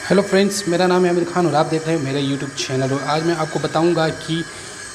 Hello friends, मेरा नाम है आमिर खान और आप देख रहे हो मेरा यूट्यूब चैनल। और आज मैं आपको बताऊंगा कि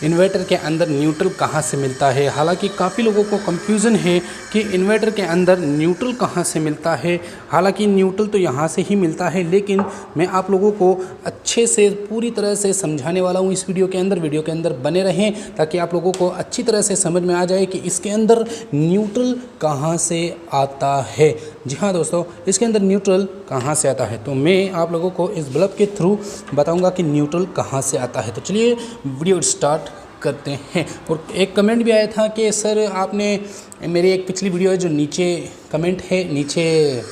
इन्वर्टर के अंदर न्यूट्रल कहाँ से मिलता है। हालांकि काफ़ी लोगों को कंफ्यूजन है कि इन्वर्टर के अंदर न्यूट्रल कहाँ से मिलता है। हालांकि न्यूट्रल तो यहाँ से ही मिलता है, लेकिन मैं आप लोगों को अच्छे से पूरी तरह से समझाने वाला हूँ इस वीडियो के अंदर बने रहें ताकि आप लोगों को अच्छी तरह से समझ में आ जाए कि इसके अंदर न्यूट्रल कहाँ से आता है। जी हाँ दोस्तों, इसके अंदर न्यूट्रल कहाँ से आता है तो मैं आप लोगों को इस बल्ब के थ्रू बताऊंगा कि न्यूट्रल कहाँ से आता है। तो चलिए वीडियो स्टार्ट करते हैं। और एक कमेंट भी आया था कि सर आपने मेरी एक पिछली वीडियो है जो नीचे कमेंट है, नीचे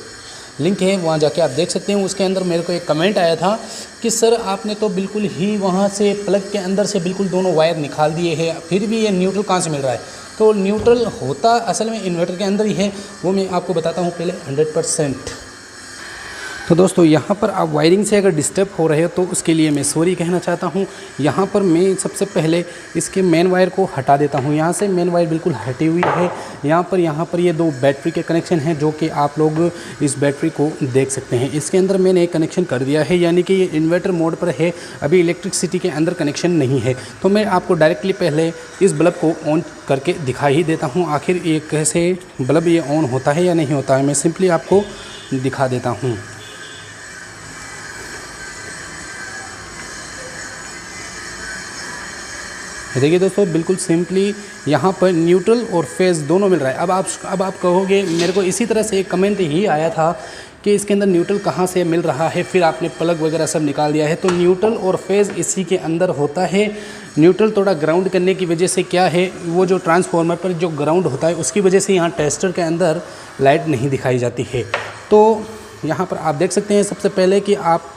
लिंक है, वहाँ जाके आप देख सकते हैं। उसके अंदर मेरे को एक कमेंट आया था कि सर आपने तो बिल्कुल ही वहाँ से प्लग के अंदर से बिल्कुल दोनों वायर निकाल दिए हैं, फिर भी ये न्यूट्रल कहाँ से मिल रहा है। तो न्यूट्रल होता असल में इन्वर्टर के अंदर ही है, वो मैं आपको बताता हूँ पहले 100%। तो दोस्तों, यहाँ पर आप वायरिंग से अगर डिस्टर्ब हो रहे हो तो उसके लिए मैं सॉरी कहना चाहता हूँ। यहाँ पर मैं सबसे पहले इसके मेन वायर को हटा देता हूँ। यहाँ से मेन वायर बिल्कुल हटी हुई है। यहाँ पर ये दो बैटरी के कनेक्शन हैं जो कि आप लोग इस बैटरी को देख सकते हैं। इसके अंदर मैंने एक कनेक्शन कर दिया है, यानी कि ये इन्वर्टर मोड पर है, अभी इलेक्ट्रिसिटी के अंदर कनेक्शन नहीं है। तो मैं आपको डायरेक्टली पहले इस बल्ब को ऑन करके दिखा ही देता हूँ। आखिर ये कैसे बल्ब ये ऑन होता है या नहीं होता है, मैं सिंपली आपको दिखा देता हूँ। देखिए दोस्तों, बिल्कुल सिंपली यहाँ पर न्यूट्रल और फेज़ दोनों मिल रहा है। अब आप कहोगे मेरे को इसी तरह से एक कमेंट ही आया था कि इसके अंदर न्यूट्रल कहाँ से मिल रहा है, फिर आपने प्लग वगैरह सब निकाल दिया है। तो न्यूट्रल और फेज़ इसी के अंदर होता है। न्यूट्रल थोड़ा ग्राउंड करने की वजह से क्या है, वो जो ट्रांसफार्मर पर जो ग्राउंड होता है उसकी वजह से यहाँ टेस्टर के अंदर लाइट नहीं दिखाई जाती है। तो यहाँ पर आप देख सकते हैं सबसे पहले कि आप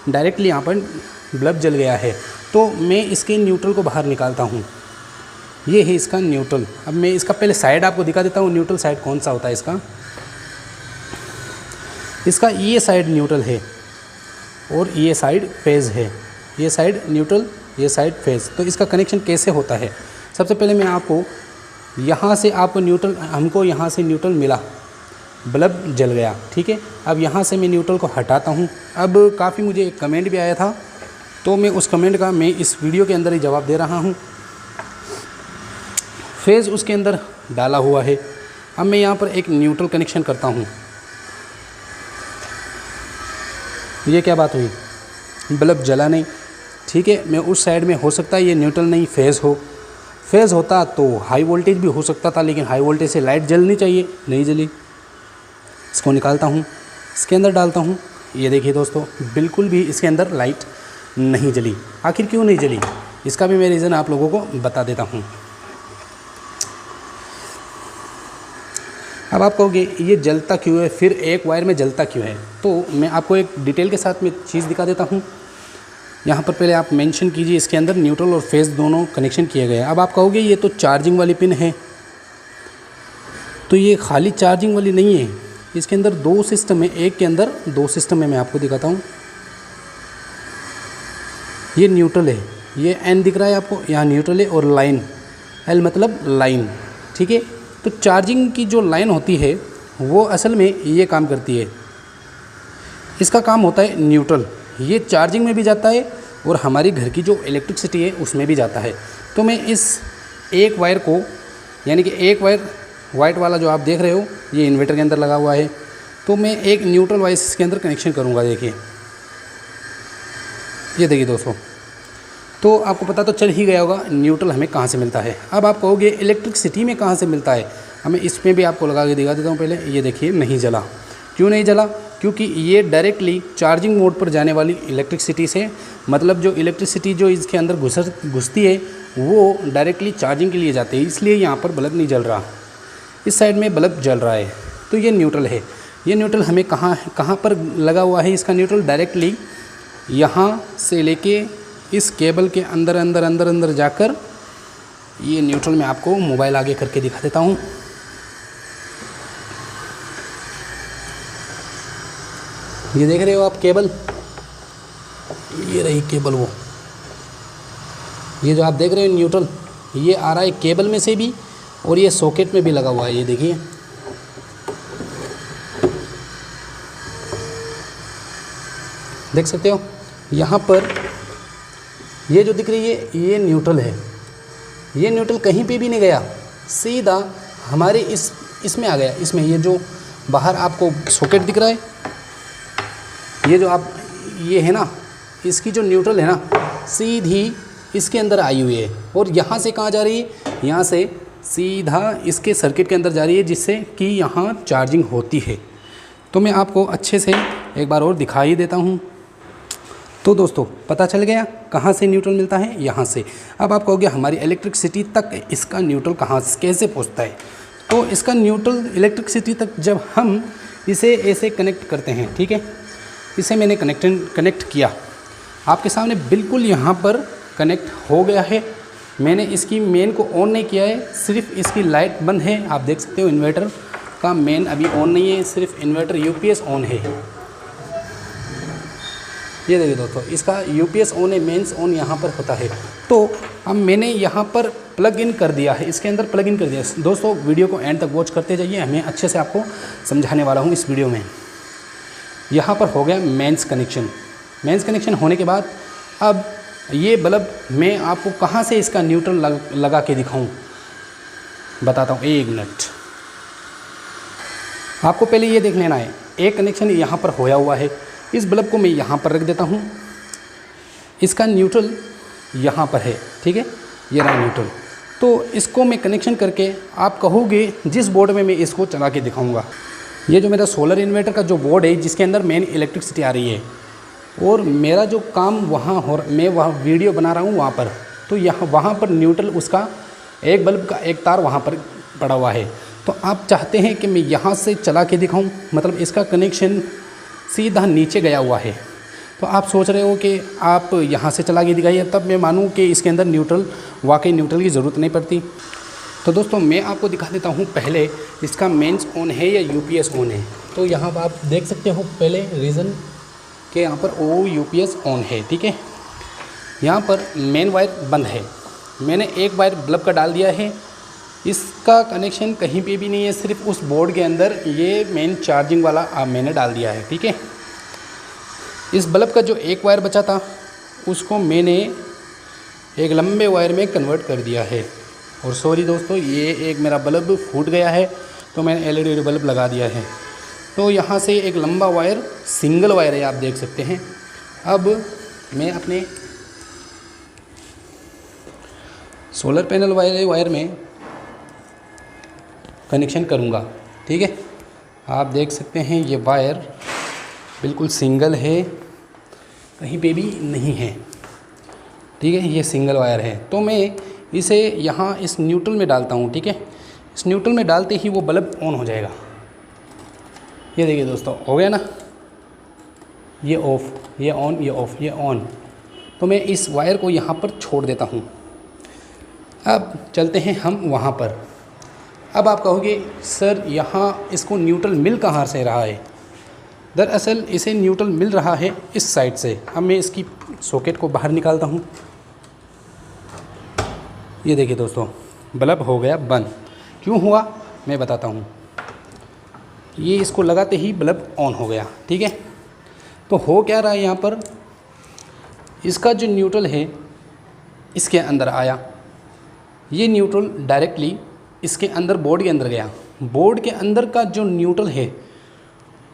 डायरेक्टली यहाँ पर बल्ब जल गया है। तो मैं इसके न्यूट्रल को बाहर निकालता हूँ। ये है इसका न्यूट्रल। अब मैं इसका पहले साइड आपको दिखा देता हूँ, न्यूट्रल साइड कौन सा होता है इसका ये साइड न्यूट्रल है और ये साइड फेज़ है। ये साइड न्यूट्रल, ये साइड फेज़। तो इसका कनेक्शन कैसे होता है, सबसे पहले मैं आपको यहाँ से हमको यहाँ से न्यूट्रल मिला, बल्ब जल गया, ठीक है। अब यहाँ से मैं न्यूट्रल को हटाता हूँ। अब काफ़ी मुझे एक कमेंट भी आया था, तो मैं उस कमेंट का मैं इस वीडियो के अंदर ही जवाब दे रहा हूँ। फेज़ उसके अंदर डाला हुआ है। अब मैं यहाँ पर एक न्यूट्रल कनेक्शन करता हूँ। ये क्या बात हुई, बल्ब जला नहीं, ठीक है। मैं उस साइड में हो सकता है ये न्यूट्रल नहीं फेज़ हो। फेज़ होता तो हाई वोल्टेज भी हो सकता था, लेकिन हाई वोल्टेज से लाइट जलनी चाहिए, नहीं जली। इसको निकालता हूँ, इसके अंदर डालता हूँ। ये देखिए दोस्तों, बिल्कुल भी इसके अंदर लाइट नहीं जली। आखिर क्यों नहीं जली, इसका भी मैं रीज़न आप लोगों को बता देता हूँ। अब आप कहोगे ये जलता क्यों है, फिर एक वायर में जलता क्यों है। तो मैं आपको एक डिटेल के साथ में चीज़ दिखा देता हूँ। यहाँ पर पहले आप मेंशन कीजिए, इसके अंदर न्यूट्रल और फेज़ दोनों कनेक्शन किए गए हैं। अब आप कहोगे ये तो चार्जिंग वाली पिन है, तो ये खाली चार्जिंग वाली नहीं है, इसके अंदर दो सिस्टम है। एक के अंदर दो सिस्टम है, मैं आपको दिखाता हूँ। ये न्यूट्रल है, ये एन दिख रहा है आपको, यहाँ न्यूट्रल है और लाइन, एल मतलब लाइन, ठीक है। तो चार्जिंग की जो लाइन होती है वो असल में ये काम करती है, इसका काम होता है न्यूट्रल। ये चार्जिंग में भी जाता है और हमारी घर की जो इलेक्ट्रिसिटी है उसमें भी जाता है। तो मैं इस एक वायर को, यानी कि एक वायर वाइट वाला जो आप देख रहे हो, ये इन्वर्टर के अंदर लगा हुआ है, तो मैं एक न्यूट्रल वायर इसके अंदर कनेक्शन करूँगा। देखिए, ये देखिए दोस्तों, तो आपको पता तो चल ही गया होगा न्यूट्रल हमें कहाँ से मिलता है। अब आप कहोगे इलेक्ट्रिसिटी में कहाँ से मिलता है, हमें इसमें भी आपको लगा के दिखा देता हूँ। पहले ये देखिए, नहीं जला। क्यों नहीं जला, क्योंकि ये डायरेक्टली चार्जिंग मोड पर जाने वाली इलेक्ट्रिसिटी से, मतलब जो इलेक्ट्रिसिटी जो इसके अंदर घुसती है वो डायरेक्टली चार्जिंग के लिए जाती है, इसलिए यहाँ पर बल्ब नहीं जल रहा। इस साइड में बल्ब जल रहा है, तो ये न्यूट्रल है। ये न्यूट्रल हमें कहाँ पर लगा हुआ है, इसका न्यूट्रल डायरेक्टली यहाँ से लेके इस केबल के अंदर जाकर, ये न्यूट्रल में आपको मोबाइल आगे करके दिखा देता हूँ। ये देख रहे हो आप केबल, ये रही केबल, वो ये जो आप देख रहे हो न्यूट्रल, ये आ रहा है केबल में से भी और ये सॉकेट में भी लगा हुआ है। ये देखिए, देख सकते हो यहाँ पर ये जो दिख रही है ये न्यूट्रल है। ये न्यूट्रल कहीं पे भी नहीं गया, सीधा हमारे इसमें आ गया। इसमें ये जो बाहर आपको सॉकेट दिख रहा है, ये जो आप ये है ना, इसकी जो न्यूट्रल है ना सीधी इसके अंदर आई हुई है। और यहाँ से कहाँ जा रही है, यहाँ से सीधा इसके सर्किट के अंदर जा रही है, जिससे कि यहाँ चार्जिंग होती है। तो मैं आपको अच्छे से एक बार और दिखाई देता हूँ। तो दोस्तों पता चल गया कहाँ से न्यूट्रल मिलता है, यहाँ से। अब आप कहोगे हमारी इलेक्ट्रिसिटी तक इसका न्यूट्रल कैसे पहुँचता है। तो इसका न्यूट्रल इलेक्ट्रिसिटी तक जब हम इसे ऐसे कनेक्ट करते हैं, ठीक है, इसे मैंने कनेक्ट किया, आपके सामने बिल्कुल यहाँ पर कनेक्ट हो गया है। मैंने इसकी मेन को ऑन नहीं किया है, सिर्फ इसकी लाइट बंद है। आप देख सकते हो इन्वर्टर का मेन अभी ऑन नहीं है, सिर्फ इन्वर्टर यूपीएस ऑन है। ये देखिए दोस्तों, इसका यूपीएस ऑन है, मेंस ऑन यहाँ पर होता है। तो अब मैंने यहाँ पर प्लग इन कर दिया है, इसके अंदर प्लग इन कर दिया। दोस्तों वीडियो को एंड तक वॉच करते जाइए, हमें अच्छे से आपको समझाने वाला हूँ इस वीडियो में। यहाँ पर हो गया मेंस कनेक्शन। मेंस कनेक्शन होने के बाद अब ये बल्ब मैं आपको कहाँ से इसका न्यूट्रल लगा के दिखाऊँ, बताता हूँ, एक मिनट। आपको पहले ये देख लेना है, एक कनेक्शन यहाँ पर होया हुआ है। इस बल्ब को मैं यहाँ पर रख देता हूँ, इसका न्यूट्रल यहाँ पर है, ठीक है, ये रहा न्यूट्रल। तो इसको मैं कनेक्शन करके आप कहोगे जिस बोर्ड में मैं इसको चला के दिखाऊंगा, ये जो मेरा सोलर इन्वर्टर का जो बोर्ड है जिसके अंदर मेन इलेक्ट्रिसिटी आ रही है, और मेरा जो काम मैं वहाँ वीडियो बना रहा हूँ वहाँ पर, तो वहाँ पर न्यूट्रल उसका एक बल्ब का एक तार वहाँ पर पड़ा हुआ है। तो आप चाहते हैं कि मैं यहाँ से चला के दिखाऊँ, मतलब इसका कनेक्शन सीधा नीचे गया हुआ है। तो आप सोच रहे हो कि आप यहाँ से चला के दिखाइए, तब मैं मानूँ कि इसके अंदर वाकई न्यूट्रल की ज़रूरत नहीं पड़ती। तो दोस्तों मैं आपको दिखा देता हूँ पहले इसका मेंस ऑन है या यूपीएस ऑन है। तो यहाँ पर आप देख सकते हो पहले रीज़न के यहाँ पर ओ यूपीएस ऑन है, ठीक है। यहाँ पर मेन वायर बंद है, मैंने एक वायर बल्ब का डाल दिया है, इसका कनेक्शन कहीं पे भी नहीं है, सिर्फ उस बोर्ड के अंदर ये मेन चार्जिंग वाला मैंने डाल दिया है, ठीक है। इस बल्ब का जो एक वायर बचा था उसको मैंने एक लंबे वायर में कन्वर्ट कर दिया है। और सॉरी दोस्तों, ये एक मेरा बल्ब फूट गया है, तो मैंने एलईडी बल्ब लगा दिया है। तो यहाँ से एक लंबा वायर सिंगल वायर है, आप देख सकते हैं। अब मैं अपने सोलर पैनल वायर में कनेक्शन करूँगा, ठीक है। आप देख सकते हैं ये वायर बिल्कुल सिंगल है, कहीं पे भी नहीं है, ठीक है, ये सिंगल वायर है। तो मैं इसे यहाँ इस न्यूट्रल में डालता हूँ, ठीक है। इस न्यूट्रल में डालते ही वो बल्ब ऑन हो जाएगा। ये देखिए दोस्तों, हो गया ना, ये ऑफ, ये ऑन, ये ऑफ, ये ऑन। तो मैं इस वायर को यहाँ पर छोड़ देता हूँ। अब चलते हैं हम वहाँ पर। अब आप कहोगे सर यहाँ इसको न्यूट्रल मिल कहाँ से रहा है। दरअसल इसे न्यूट्रल मिल रहा है इस साइड से। अब मैं इसकी सॉकेट को बाहर निकालता हूँ। ये देखिए दोस्तों, बल्ब हो गया बंद। क्यों हुआ मैं बताता हूँ। ये इसको लगाते ही बल्ब ऑन हो गया, ठीक है। तो हो क्या रहा है यहाँ पर, इसका जो न्यूट्रल है इसके अंदर आया, ये न्यूट्रल डायरेक्टली इसके अंदर बोर्ड के अंदर गया। बोर्ड के अंदर का जो न्यूट्रल है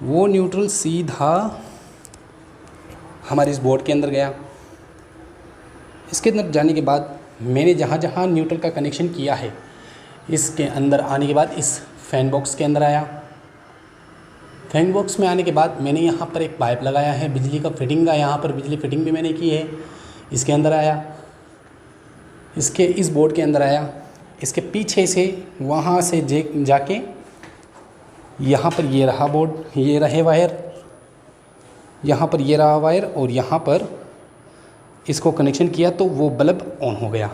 वो न्यूट्रल सीधा हमारे इस बोर्ड के अंदर गया। इसके अंदर जाने के बाद मैंने जहाँ जहाँ न्यूट्रल का कनेक्शन किया है, इसके अंदर आने के बाद इस फैन बॉक्स के अंदर आया। फैन बॉक्स में आने के बाद मैंने यहाँ पर एक पाइप लगाया है बिजली का फिटिंग का, यहाँ पर बिजली फिटिंग भी मैंने की है। इसके अंदर आया, इसके इस बोर्ड के अंदर आया, इसके पीछे से वहाँ से जाके यहाँ पर ये रहा बोर्ड, ये रहे वायर, यहाँ पर ये रहा वायर, और यहाँ पर इसको कनेक्शन किया तो वो बल्ब ऑन हो गया।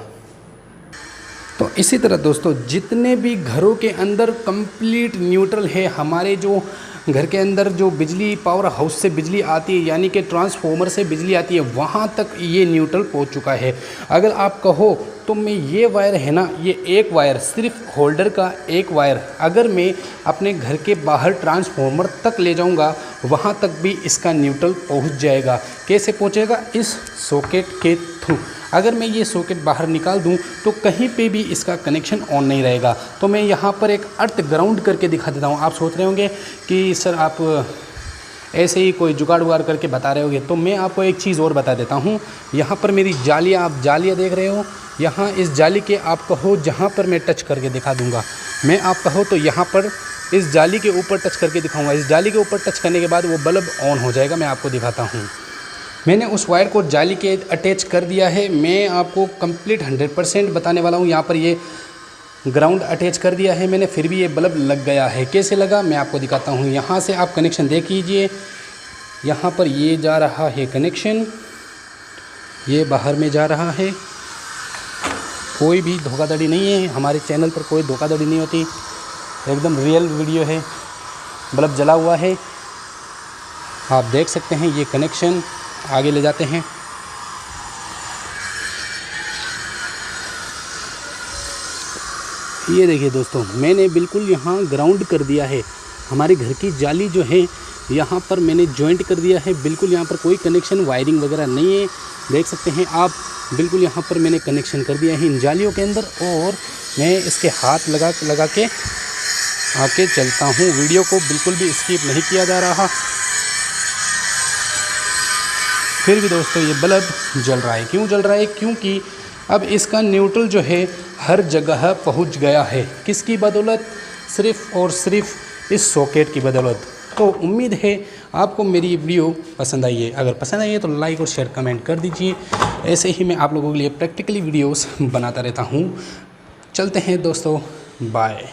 तो इसी तरह दोस्तों जितने भी घरों के अंदर कंप्लीट न्यूट्रल है, हमारे जो घर के अंदर जो बिजली पावर हाउस से बिजली आती है, यानी कि ट्रांसफार्मर से बिजली आती है, वहाँ तक ये न्यूट्रल पहुँच चुका है। अगर आप कहो तो मैं ये वायर है ना, ये एक वायर, सिर्फ होल्डर का एक वायर, अगर मैं अपने घर के बाहर ट्रांसफार्मर तक ले जाऊंगा, वहाँ तक भी इसका न्यूट्रल पहुँच जाएगा। कैसे पहुँचेगा? इस सॉकेट के थ्रू। अगर मैं ये सॉकेट बाहर निकाल दूं तो कहीं पे भी इसका कनेक्शन ऑन नहीं रहेगा। तो मैं यहाँ पर एक अर्थ ग्राउंड करके दिखा देता हूँ। आप सोच रहे होंगे कि सर आप ऐसे ही कोई जुगाड़ उगाड़ करके बता रहे होंगे, तो मैं आपको एक चीज़ और बता देता हूँ। यहाँ पर मेरी जालियाँ, आप जालियाँ देख रहे हो, यहाँ इस जाली के आप कहो जहाँ पर मैं टच करके दिखा दूँगा, मैं आप कहो तो यहाँ पर इस जाली के ऊपर टच करके दिखाऊँगा। इस जाली के ऊपर टच करने के बाद वो बल्ब ऑन हो जाएगा। मैं आपको दिखाता हूँ। मैंने उस वायर को जाली के अटैच कर दिया है। मैं आपको कंप्लीट 100% बताने वाला हूँ। यहाँ पर ये ग्राउंड अटैच कर दिया है मैंने, फिर भी ये बल्ब लग गया है। कैसे लगा मैं आपको दिखाता हूँ। यहाँ से आप कनेक्शन देख लीजिए, यहाँ पर ये जा रहा है कनेक्शन, ये बाहर में जा रहा है। कोई भी धोखाधड़ी नहीं है, हमारे चैनल पर कोई धोखाधड़ी नहीं होती, एकदम रियल वीडियो है। बल्ब जला हुआ है, आप देख सकते हैं। ये कनेक्शन आगे ले जाते हैं। ये देखिए दोस्तों, मैंने बिल्कुल यहाँ ग्राउंड कर दिया है। हमारे घर की जाली जो है यहाँ पर मैंने जॉइंट कर दिया है। बिल्कुल यहाँ पर कोई कनेक्शन वायरिंग वगैरह नहीं है, देख सकते हैं आप। बिल्कुल यहाँ पर मैंने कनेक्शन कर दिया है इन जालियों के अंदर, और मैं इसके हाथ लगा के आके चलता हूँ। वीडियो को बिल्कुल भी स्किप नहीं किया जा रहा। फिर भी दोस्तों ये बल्ब जल रहा है। क्यों जल रहा है? क्योंकि अब इसका न्यूट्रल जो है हर जगह पहुंच गया है। किसकी बदौलत? सिर्फ़ और सिर्फ इस सॉकेट की बदौलत। तो उम्मीद है आपको मेरी वीडियो पसंद आई है। अगर पसंद आई है तो लाइक और शेयर कमेंट कर दीजिए। ऐसे ही मैं आप लोगों के लिए प्रैक्टिकली वीडियोस बनाता रहता हूँ। चलते हैं दोस्तों, बाय।